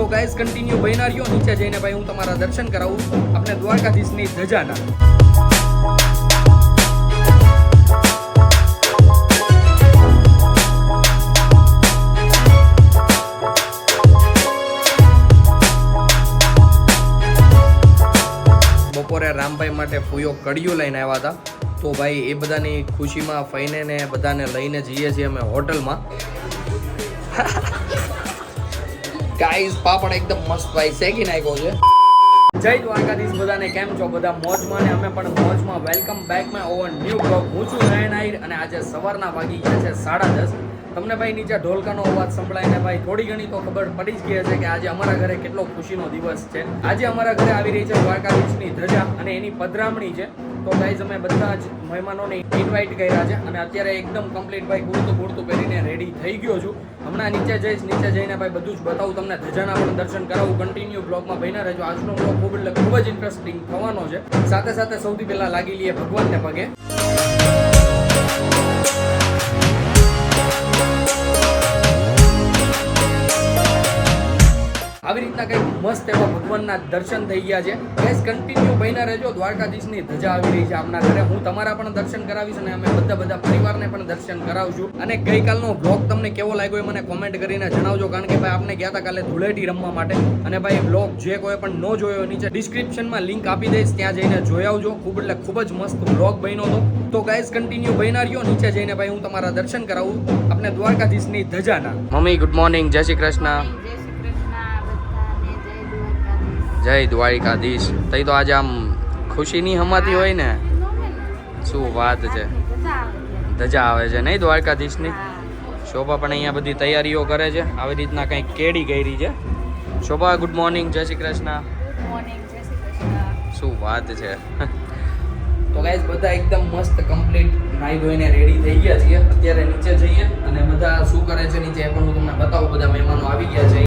તો guys continue બન્યા રહ્યો, નીચે જઈને ભાઈ હું તમારા દર્શન કરાવું આપણે દ્વારકાધીશની ધજાના। બપોરે રામભાઈ માટે ફૂયો કડિયું લઈને આવ્યા હતા, તો ભાઈ એ બધાની ખુશીમાં ફઈને ને બધાને લઈને જઈએ છીએ અમે હોટલમાં। ગાઈસ પાપડ એકદમ મસ્ત ભાઈ શેકી નાખ્યો છે। જય દ્વારકાધીશ બધાને, કેમ છો બધા? મોજમાં ને અમે પણ મોજમાં। Welcome back my over new blog. હું છું નયન આહિર અને આજે સવારના વાગી ગયા છે 10:30। તમને ભાઈ નીચે ઢોલકાનો અવાજ સંભળાય ને ભાઈ થોડી ઘણી તો ખબર પડી જ ગઈ હશે કે આજે અમારા ઘરે કેટલો ખુશીનો દિવસ છે। આજે અમારા ઘરે આવી રહી છે દ્વારકાધીશની ધજા અને એની પધરામણી છે। તો ગાઈઝ અમે બધા જ મહેમાનોને ઇન્વાઇટ કર્યા છે અને અત્યારે એકદમ કમ્પ્લીટ ભાઈ કુર્તું પહેરીને રેડી થઈ ગયો છું। હમણાં નીચે જઈશ, નીચે જઈને ભાઈ બધું જ બતાવું તમને, ધજાના પણ દર્શન કરાવું। કન્ટિન્યુ બ્લોગમાં બન્યા રહેજો। આજનો બ્લોગ ખૂબ જ ઇન્ટરેસ્ટિંગ થવાનો છે। સાથે સાથે સૌથી પહેલા લાગી લઈએ ભગવાનને પગે। આવી રીતના કંઈક મસ્ત એવા ભગવાનના દર્શન થઈ ગયા છે। ગાઈસ કન્ટિન્યુ બન્યા રહેજો। દ્વારકાધીશની ધજા આવી રહી છે આપણા ઘરે, હું તમારા પણ દર્શન કરાવીશ અને અમે બધા પરિવારને પણ દર્શન કરાવશું। અને ગઈકાલનો બ્લોગ તમને કેવો લાગ્યો એ મને કોમેન્ટ કરીને જણાવજો, કારણ કે ભાઈ આપણે ગયા હતા કાલે ધૂળેટી રમવા માટે અને ભાઈ બ્લોગ જે કોઈ પણ ન જોયો નીચે ડિસ્ક્રિપ્શનમાં લિંક આપી દઈશ, ત્યાં જઈને જોઈ આવજો। ખૂબ જ મસ્ત બ્લોગ બન્યો હતો। તો ગાઈસ કન્ટિન્યુ બન્યા રહ્યો, નીચે જઈને ભાઈ હું તમારા દર્શન કરાવું આપણે દ્વારકાધીશની ધજાના। મમ્મી ગુડ મોર્નિંગ, જય શ્રી કૃષ્ણ। જય દ્વારકાધીશ। તઈ તો આજે આમ ખુશીની હમાતી હોય ને, શું વાત છે, ધજા આવે છે નહીં દ્વારકાધીશની। શોભા પણ અહીંયા બધી તૈયારીઓ કરે છે, આવી રીતના કંઈક કેડી કરી છે। શોભા ગુડ મોર્નિંગ, જય શ્રી કૃષ્ણ। શું વાત છે। તો ગાઈસ બધા એકદમ મસ્ત કમ્પ્લીટ નાઈ ધોઈને રેડી થઈ ગયા છીએ। અત્યારે નીચે જઈએ અને બધા શું કરે છે નીચે એ પણ હું તમને બતાવું। બધા મહેમાનો આવી ગયા છે।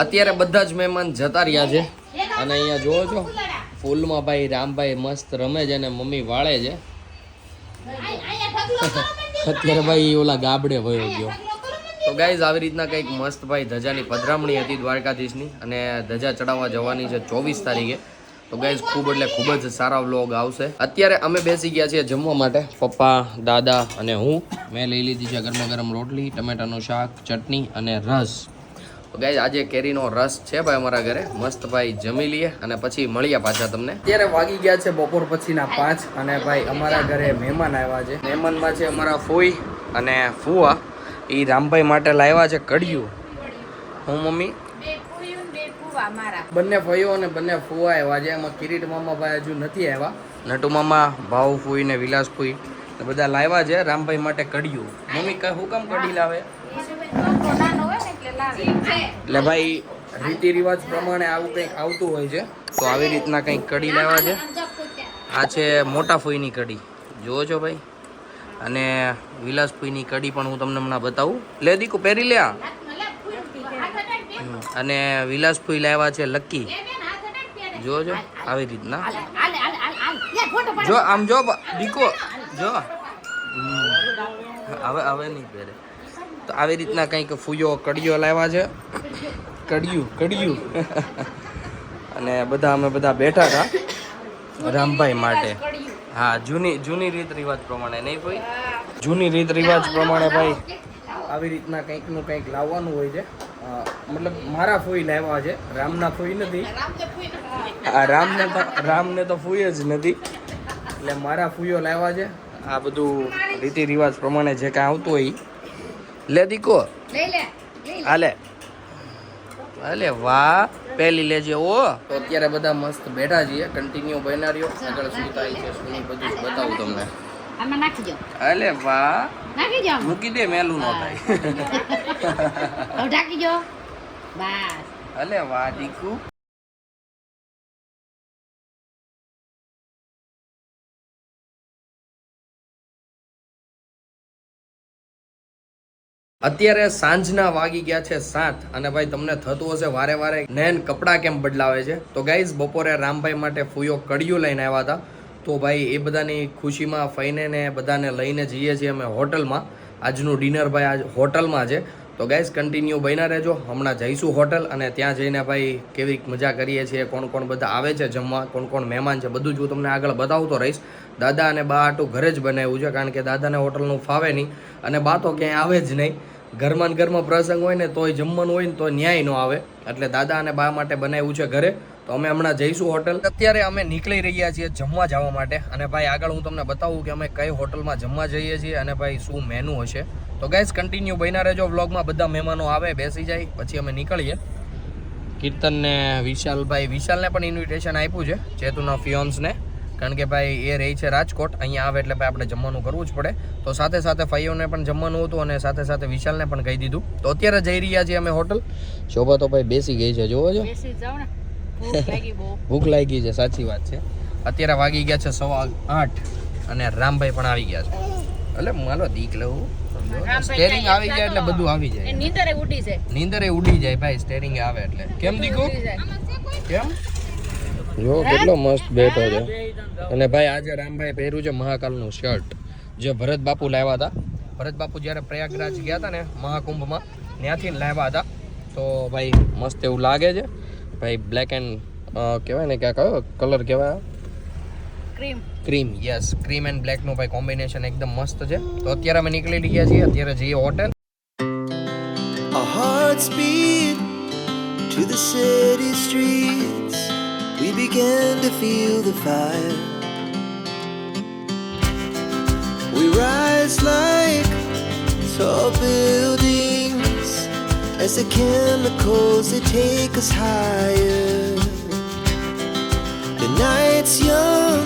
અત્યારે બધા જ મહેમાન જતા રહ્યા છે અને અહીંયા જોવો છો ફૂલમાં ભાઈ રામભાઈ મસ્ત રમે છે અને મમ્મી વાળે છે. અત્યારે ભાઈ ઓલા ગાબડે વયો ગયો. તો ગાઈઝ આવી રીતના કંઈક મસ્ત ભાઈ ધજાની પધરામણી હતી દ્વારકાધીશની અને ધજા ચડાવવા જવાની છે 24 તારીખે. તો ગાઈઝ ખૂબ એટલે ખૂબ જ સારા વ્લોગ આવશે. અત્યારે અમે બેસી ગયા છીએ જમવા માટે, પપ્પા, દાદા અને હું. મેં લઈ લીધી છે ગરમા ગરમ રોટલી, ટમેટાનું શાક, ચટણી અને રસ. તો ગાઈઝ આજે કેરીનો રસ છે ભાઈ અમારા ઘરે. મસ્ત ભાઈ જમી લઈએ અને પછી મળીએ પાછા તમને. અત્યારે વાગી ગયા છે બપોર પછીના 5 અને ભાઈ અમારા ઘરે મહેમાન આવ્યા છે. મહેમાનમાં છે અમારા ફોઈ અને ફુવા. એ રામભાઈ માટે લાવ્યા છે કડિયું. હું મમ્મી બંને ફઈઓ અને બંને ફુવા આવ્યા છે. એમાં કિરીટ મામા ભાઈ હજુ નથી આવ્યા. નટુ મામા, ભાવ ફૂઈ ને વિલાસ ફૂઈ બધા લાવ્યા છે રામભાઈ માટે કડિયું. મમ્મી હું કામ કડી લાવે? એટલે ભાઈ રીતિ રિવાજ પ્રમાણે આવું કંઈક આવતું હોય છે. તો આવી રીતના કંઈક કડી લાવ્યા છે. આ છે મોટા ફૂઈની કડી, જોવો છો ભાઈ. અને વિલાસ ફૂઈની કડી પણ હું તમને હમણાં બતાવું. લે દીકુ પહેરી લે. અને વિલાસ ફૂઈ લાવ્યા છે લકી, જોજો આવી રીતના. જો આમ જો દીકો જો હવે નહીં પહેરે. તો આવી રીતના કંઈક ફૂયો કડિયો લાવ્યા છે. કડિયું અને બધા અમે બધા બેઠા હતા રામભાઈ માટે. હા, જૂની રીત રિવાજ પ્રમાણે નહીં ભાઈ, જૂની રીત રિવાજ પ્રમાણે ભાઈ આવી રીતના કંઈકનું કંઈક લાવવાનું હોય છે. મતલબ મારા ફોઈ લાવ્યા છે, રામના ફોઈ નથી. રામને તો ફોઈ જ નથી, એટલે મારા ફોઈઓ લાવ્યા છે. આ બધું રીતિ રિવાજ પ્રમાણે જે કાંઈ આવતું હોય. લે દીકો હાલે વાહ, પહેલી લેજે. ઓ તો અત્યારે બધા મસ્ત બેઠા છીએ. કન્ટિન્યુ બન્યા રહ્યો, આગળ શું થાય છે શું નહીં બધું જ બતાવું તમને. અલે વાહ, મૂકી દે, મેલું ન થાય. અલે વાહ દીકુ. અત્યારે સાંજના વાગી ગયા છે 7 અને ભાઈ તમને થતું હશે વારે વારે નયન કપડાં કેમ બદલાવે છે. તો ગાઈઝ બપોરે રામભાઈ માટે ફૂયો કડિયું લઈને આવ્યા હતા. તો ભાઈ એ બધાની ખુશીમાં ફઈને ને બધાને લઈને જઈએ છીએ અમે હોટલમાં. આજનું ડિનર ભાઈ આજ હોટલમાં છે. તો ગાઈઝ કન્ટિન્યુ બન્યા રહેજો. હમણાં જઈશું હોટલ અને ત્યાં જઈને ભાઈ કેવી મજા કરીએ છીએ, કોણ કોણ બધા આવે છે જમવા, કોણ કોણ મહેમાન છે, બધું જ હું તમને આગળ બતાવતો રહીશ. દાદા અને બા આટું ઘરે જ બનાવ્યું છે, કારણ કે દાદાને હોટલનું ફાવે નહીં અને બા તો ક્યાંય આવે જ નહીં. ઘરમાં પ્રસંગ હોય ને તોય જમવાનું હોય ને તો ન્યાય ન આવે, એટલે દાદા અને બા માટે બનાવ્યું છે ઘરે. તો અમે હમણાં જઈશું હોટલ. અત્યારે અમે નીકળી રહ્યા છીએ જમવા જવા માટે અને ભાઈ આગળ હું તમને બતાવું કે અમે કઈ હોટલમાં જમવા જઈએ છીએ અને ભાઈ શું મેનુ હશે. તો ગાઈઝ કન્ટિન્યુ બન્યા રહેજો વ્લોગમાં. બધા મહેમાનો આવે, બેસી જાય, પછી અમે નીકળીએ. કીર્તન ને વિશાલને પણ ઇન્વિટેશન આપ્યું છે, ચેતુના ફિયોન્સને, કારણ કે ભાઈ એ રહી છે રાજકોટ. અહીંયા આવે એટલે ભાઈ આપણે જમવાનું કરવું જ પડે. તો સાથે સાથે ફાઈઓને પણ જમવાનું હતું અને સાથે સાથે વિશાલને પણ કહી દીધું. તો અત્યારે જઈ રહ્યા છીએ અમે હોટલ. શોભા તો ભાઈ બેસી ગઈ છે, જોવો છો. ભૂખ લાગી છે, સાચી વાત છે. અત્યારે વાગી ગયા છે 8:15 અને રામભાઈ પણ આવી ગયા છે. એટલે મારો દીક લઉં, સ્ટેરિંગ આવી જાય એટલે બધું આવી જાય. નીંદરે ઉડી જાય ભાઈ સ્ટેરિંગ આવે એટલે. કેમ દીકુ? કેમ જો કેટલો મસ્ત બેઠો છે. અને ભાઈ આજે રામભાઈ પહેર્યું છે મહાકાલનું શર્ટ, જે ભરત બાપુ લાવ્યા હતા. ભરત બાપુ જ્યારે પ્રયાગરાજ ગયા હતા ને મહાકુંભમાં, ત્યાંથી લાવ્યા હતા. તો ભાઈ મસ્ત એવું લાગે છે ભાઈ. બ્લેક એન્ડ કહેવાય ને કે કયો કલર કહેવાય? ક્રીમ. યસ, ક્રીમ એન્ડ બ્લેકનું ભાઈ કોમ્બિનેશન એકદમ મસ્ત છે. તો અત્યારે અમે નીકળી ગયા છીએ, અત્યારે જઈએ hotel. Our hearts beat to the city streets. We began to feel the fire. We rise like tall buildings as the chemicals they take us higher. The night's young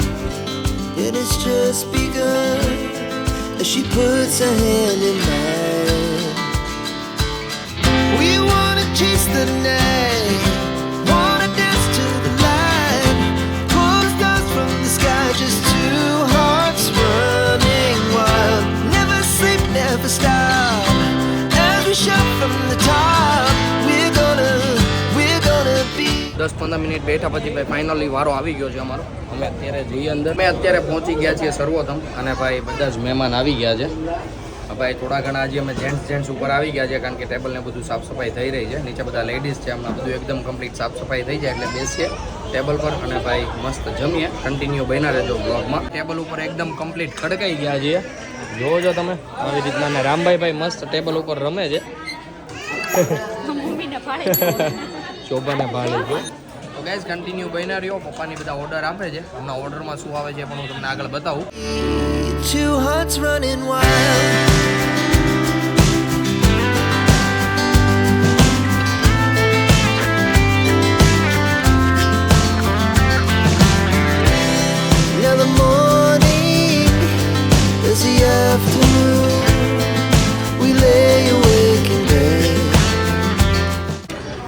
and it's just begun as she puts her hand in mine. We wanna chase the night, wanna dance to the light, pull the stars from the sky, just two hearts running wild. Never sleep, never stop, as we shout from the top. We're 10-15 minute બેઠા પછી ભાઈ finally વારો આવી ગયો છે અમારો. અમે અત્યારે જઈએ અંદર. અમે અત્યારે પહોંચી ગયા છીએ સર્વોત્તમ અને ભાઈ બધા જ મહેમાન આવી ગયા છે. ભાઈ થોડા ઘણા આજે અમે જેન્ટ્સ ઉપર આવી ગયા છે કારણ કે ટેબલ ને બધું સાફ સફાઈ થઈ રહી છે. નીચે બધા લેડીઝ છે, હમણાં બધું એકદમ કમ્પ્લીટ સાફ સફાઈ થઈ જાય એટલે બેસીએ ટેબલ પર અને ભાઈ મસ્ત જમીએ. કન્ટિન્યુ બન્યા રહેજો બ્લોગમાં. ટેબલ ઉપર એકદમ કમ્પ્લીટ ખડકાઈ ગયા છીએ, જોવો છો તમે આવી રીતના. ને રામભાઈ મસ્ત ટેબલ ઉપર રમે છે. શોભાને ભાડે છે. તો ગાઈઝ કન્ટિન્યુ બન્યા રહ્યો. પપ્પાની બધા ઓર્ડર આપે છે, હમણાં ઓર્ડરમાં શું આવે છે પણ હું તમને આગળ બતાવું. Two hearts running wild. Now the morning is the afternoon. We lay awake in bed.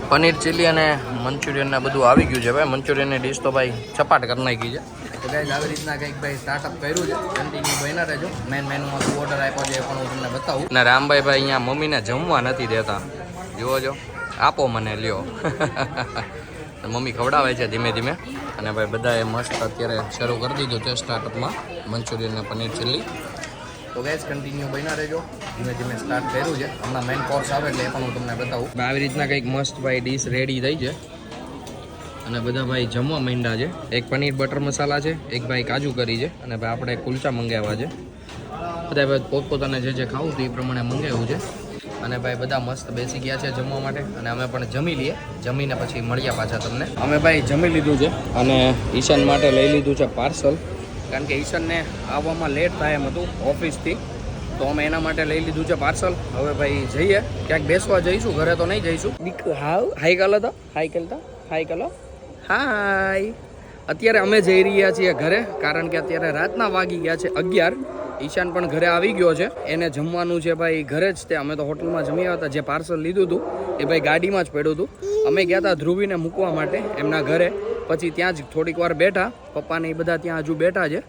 Paneer chilli અને મંચુરિયન ને બધું આવી ગયું છે ભાઈ. મંચુરિયનની ડીશ તો ભાઈ ચપાટ કરી નાખી છે. તો ગાઈઝ આવી રીતના કંઈક ભાઈ સ્ટાર્ટઅપ કર્યું છે. કન્ટિન્યુ બન્યા રહેજો. મેનુમાં શું ઓર્ડર આપ્યો છે એ પણ હું તમને બતાવું. અને રામભાઈ અહીંયા મમ્મીને જમવા નથી દેતા, જુઓ છો. આપો મને, લ્યો. મમ્મી ખવડાવે છે ધીમે ધીમે. અને ભાઈ બધાએ મસ્ત અત્યારે શરૂ કરી દીધું છે સ્ટાર્ટઅપમાં મંચુરિયન અને પનીર ચીલી. તો ગાઈઝ કન્ટિન્યુ બન્યા રહેજો. ધીમે ધીમે સ્ટાર્ટ કર્યું છે. હમણાં મેઇન કોર્સ આવે એટલે એ પણ હું તમને બતાવું. આવી રીતના કંઈક મસ્ત ભાઈ ડીશ રેડી થઈ છે અને બધા ભાઈ જમવા માંડ્યા છે. એક પનીર બટર મસાલા છે, એક ભાઈ કાજુ કરી છે અને ભાઈ આપણે કુલચા મંગાવ્યા છે. બધા ભાઈ પોતપોતાને જે ખાવું હતું એ પ્રમાણે મંગાવ્યું છે. અને ભાઈ બધા મસ્ત બેસી ગયા છે જમવા માટે અને અમે પણ જમી લઈએ. જમીને પછી મળ્યા પાછા તમને. અમે ભાઈ જમી લીધું છે અને ઈશાન માટે લઈ લીધું છે પાર્સલ કારણ કે ઈશાનને આવવામાં લેટ થાય એમ હતું ઓફિસથી, તો અમે એના માટે લઈ લીધું છે પાર્સલ. હવે ભાઈ જઈએ ક્યાંક બેસવા જઈશું, ઘરે તો નહીં જઈશું. હાઈ કલો તો હાઈ કલતા હાઈ કલો હાય. અત્યારે અમે જઈ રહ્યા છીએ ઘરે કારણ કે અત્યારે રાતના વાગી ગયા છે 11. ઈશાન પણ ઘરે આવી ગયો છે, એને જમવાનું છે ભાઈ ઘરે જ. તે અમે તો હોટલમાં જમી આવ્યા હતા. જે પાર્સલ લીધું હતું એ ભાઈ ગાડીમાં જ પડ્યું હતું. અમે ગયા હતા ધ્રુવીને મૂકવા માટે એમના ઘરે. પછી ત્યાં જ થોડીક વાર બેઠા, પપ્પાને એ બધા ત્યાં હજુ બેઠા છે.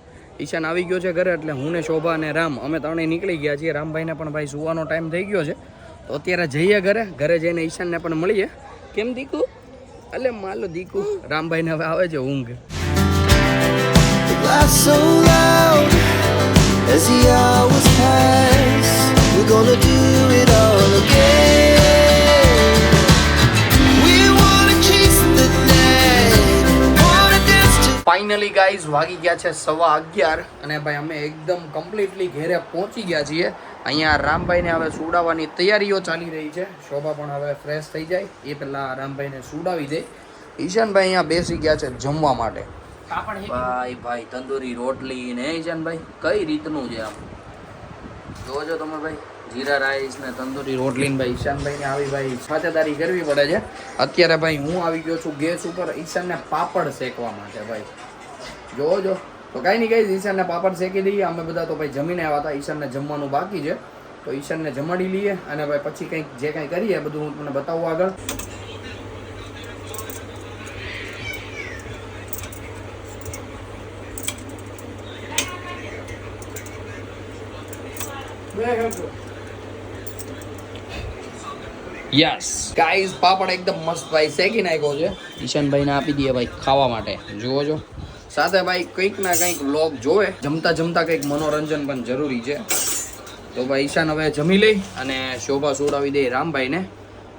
ઈશાન આવી ગયો છે ઘરે એટલે હું ને શોભા અને રામ અમે ત્રણેય નીકળી ગયા છીએ. રામભાઈને પણ ભાઈ સુવાનો ટાઈમ થઈ ગયો છે તો અત્યારે જઈએ ઘરે જઈને ઈશાનને પણ મળીએ. કેમ દીકુ? અલે માલો દીકુ. રામભાઈને હવે આવે છે ઊંઘ. The laughs so loud as the hours pass. We're gonna do it all again. We wanna chase the night, wanna dance to. Finally guys વાગી ગયા છે 11:15 અને ભાઈ અમે એકદમ કમ્પ્લીટલી ઘરે પહોંચી ગયા છીએ. અહીંયા રામભાઈને હવે સુડાવવાની તૈયારીઓ ચાલી રહી છે. શોભા પણ હવે ફ્રેશ થઈ જાય એ પહેલાં રામભાઈને સુડાવી દે. ઈશાનભાઈ અહીંયા બેસી ગયા છે જમવા માટે. ભાઈ તંદૂરી રોટલી ને ઈશાનભાઈ કઈ રીતનું છે આમ જોજો તમે ભાઈ. જીરા રાઈસ ને તંદૂરી રોટલી ને ભાઈ ઈશાનભાઈને આવી ભાઈ ખાતેદારી કરવી પડે છે. અત્યારે ભાઈ હું આવી ગયો છું ગેસ ઉપર ઈશાનને પાપડ શેકવા માટે ભાઈ. જોજો તો કાંઈ નહીં ગાઈઝ, ઈશાનને પાપડ શેકી દઈએ. અમે બધા તો ભાઈ જમીને આવ્યા હતા. ઈશાનને જમવાનું બાકી છે તો ઈશાનને જમાડી લઈએ અને ભાઈ પછી કંઈક જે કાંઈ કરીએ બધું હું તમને બતાવું આગળ. યસ ગાઈઝ પાપડ એકદમ મસ્ત ભાઈ શેકી નાખ્યો છે. ઈશાનભાઈને આપી દઈએ ભાઈ ખાવા માટે. જુઓ છો સાથે ભાઈ કંઈક ના કંઈક વ્લોગ જોવે. જમતા જમતા કંઈક મનોરંજન પણ જરૂરી છે. તો ભાઈ ઈશાન હવે જમી લઈ અને શોભા સુડાવી દે રામભાઈને.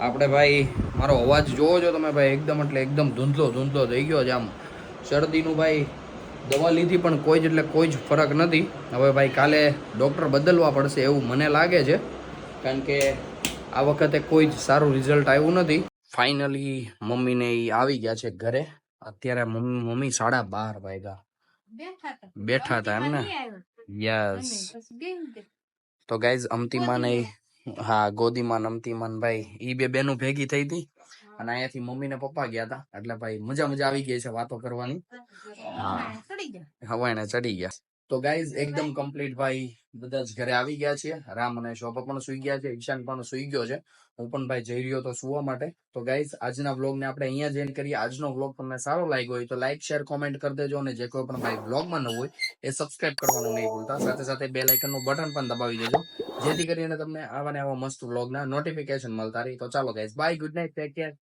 આપણે ભાઈ મારો અવાજ જોવો છો તમે ભાઈ એકદમ એટલે એકદમ ધૂંધલો થઈ ગયો છે. આમ શરદીનું ભાઈ દવા લીધી પણ કોઈ જ ફરક નથી. હવે ભાઈ કાલે ડૉક્ટર બદલવા પડશે એવું મને લાગે છે કારણ કે આ વખતે કોઈ જ સારું રિઝલ્ટ આવ્યું નથી. ફાઇનલી મમ્મીને એ આવી ગયા છે ઘરે. અત્યારે મમ્મી 12:30 વાગ્યા બેઠા હતા એમ ને. યસ તો ગાઈઝ અમતીમાન હા ગોદીમાન અમતીમાન ભાઈ એ બે બેનું ભેગી થઈ હતી અને અહીંયાથી મમ્મી ને પપ્પા ગયા હતા એટલે ભાઈ મજા આવી ગઈ છે વાતો કરવાની. હા હવે એને ચડી ગયા. તો ગાઈઝ એકદમ કમ્પ્લીટ ભાઈ બધા જ ઘરે આવી ગયા છે. રામ અને શોભા પણ સુઈ ગયા છે, ઈશાન પણ સુઈ ગયો છે, હું પણ ભાઈ જઈ રહ્યો તો સુવા માટે. તો ગાઈઝ આજના વ્લોગ ને આપણે અહીંયા જ એન્ડ કરીએ. આજનો વ્લોગ તમને સારો લાગ્યો હોય તો લાઈક શેર કોમેન્ટ કરી દેજો અને જે કોઈ પણ ભાઈ વ્લોગમાં ન હોય એ સબસ્ક્રાઇબ કરવાનું નહીં ભૂલતા. સાથે સાથે બેલ આઇકનનું બટન પણ દબાવી દેજો જેથી કરીને તમને આવા ને આવા મસ્ત વ્લોગના નોટિફિકેશન મળતા રહે. તો ચાલો guys by, good night, take care.